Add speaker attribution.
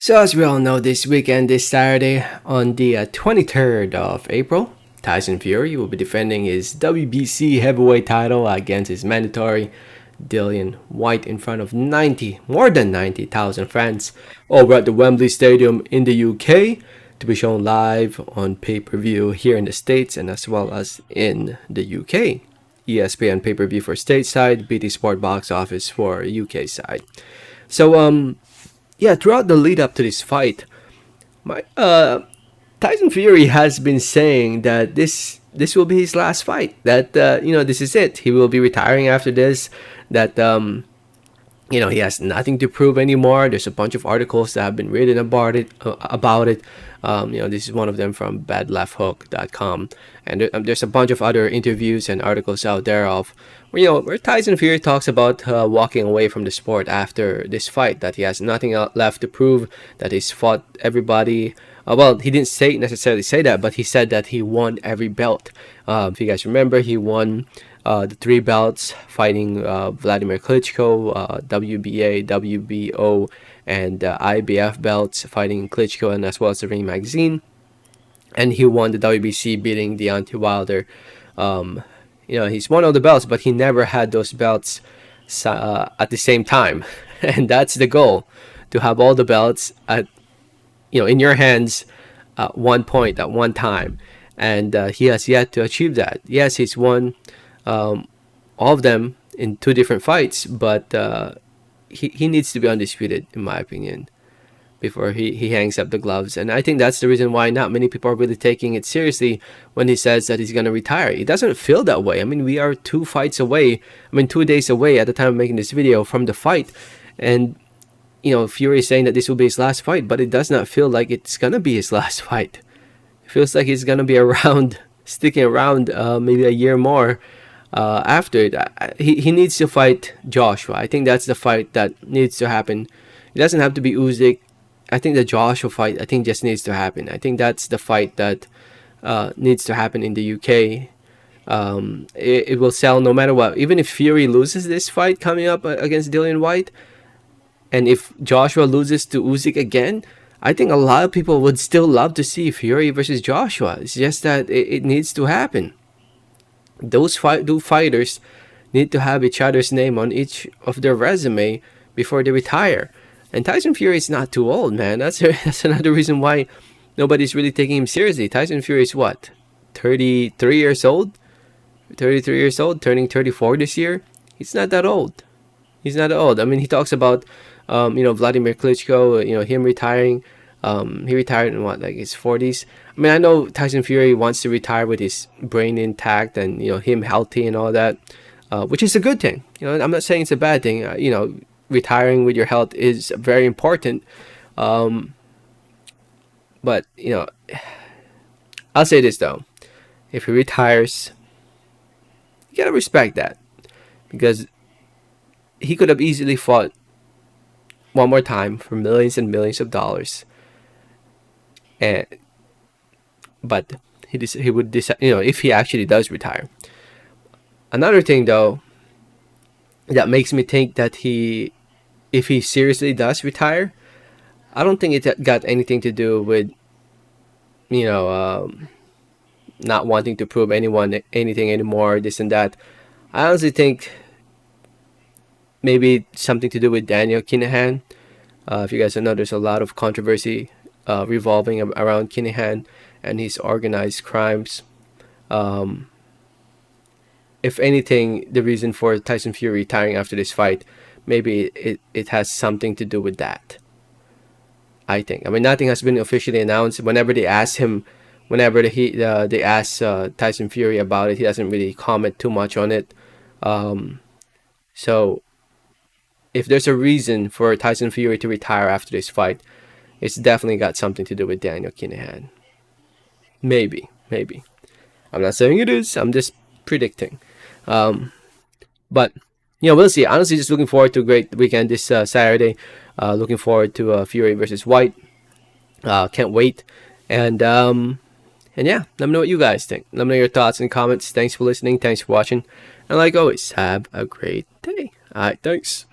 Speaker 1: So, as we all know, this weekend, this Saturday, on the 23rd of April, Tyson Fury will be defending his WBC heavyweight title against his mandatory Dillian Whyte in front of more than 90,000 fans over at the Wembley Stadium in the UK, to be shown live on pay-per-view here in the States and as well as in the UK. ESPN pay-per-view for stateside, BT Sport box office for UK side. So, yeah, throughout the lead up to this fight, my Tyson Fury has been saying that this will be his last fight. That this is it. He will be retiring after this. That he has nothing to prove anymore. There's a bunch of articles that have been written about it. This is one of them from badlefthook.com, and there's a bunch of other interviews and articles out there of where Tyson Fury talks about walking away from the sport after this fight, that he has nothing left to prove, that he's fought everybody. Well, he didn't necessarily say that, but he said that he won every belt. If you guys remember, he won the 3 belts fighting Vladimir Klitschko, WBA, WBO, and IBF belts fighting Klitschko, and as well as the Ring Magazine. And he won the WBC beating Deontay Wilder. He's won all the belts, but he never had those belts at the same time. And that's the goal, to have all the belts in your hands at one point, at one time. And he has yet to achieve that. Yes, he's won all of them in 2 different fights, but he needs to be undisputed, in my opinion, before he hangs up the gloves. And I think that's the reason why not many people are really taking it seriously when he says that he's going to retire. It doesn't feel that way. I mean, we are 2 fights away. 2 days away at the time of making this video from the fight. And, Fury is saying that this will be his last fight, but it does not feel like it's going to be his last fight. It feels like he's going to be around, sticking around maybe a year more after it. He needs to fight Joshua. I think that's the fight that needs to happen. It doesn't have to be Usyk. I think the Joshua fight, just needs to happen. I think that's the fight that needs to happen in the UK. It will sell no matter what. Even if Fury loses this fight coming up against Dillian Whyte, and if Joshua loses to Usyk again, I think a lot of people would still love to see Fury versus Joshua. It's just that it needs to happen. Those 2 fighters need to have each other's name on each of their resume before they retire. And Tyson Fury is not too old, man. That's another reason why nobody's really taking him seriously. Tyson Fury is what? 33 years old? 33 years old, turning 34 this year. He's not that old. He's not that old. I mean, he talks about Vladimir Klitschko, him retiring. He retired in his 40s. I mean, I know Tyson Fury wants to retire with his brain intact and him healthy and all that, which is a good thing. I'm not saying it's a bad thing. Retiring with your health is very important. But I'll say this though: if he retires, you gotta respect that, because he could have easily fought one more time for millions and millions of dollars. But he would decide, if he actually does retire. Another thing though that makes me think that if he seriously does retire, I don't think it got anything to do with not wanting to prove anyone anything anymore, this and that. I honestly think maybe something to do with Daniel Kinahan. If you guys know, there's a lot of controversy revolving around Kinahan and his organized crimes. If anything, the reason for Tyson Fury retiring after this fight, maybe it has something to do with that. I think. I mean, nothing has been officially announced. Whenever they ask Tyson Fury about it, he doesn't really comment too much on it. So, if there's a reason for Tyson Fury to retire after this fight, it's definitely got something to do with Daniel Kinahan. Maybe. I'm not saying it is. I'm just predicting. But we'll see. Honestly, just looking forward to a great weekend this Saturday. Looking forward to Fury versus Whyte. Can't wait. And yeah, let me know what you guys think. Let me know your thoughts and comments. Thanks for listening. Thanks for watching. And like always, have a great day. All right, thanks.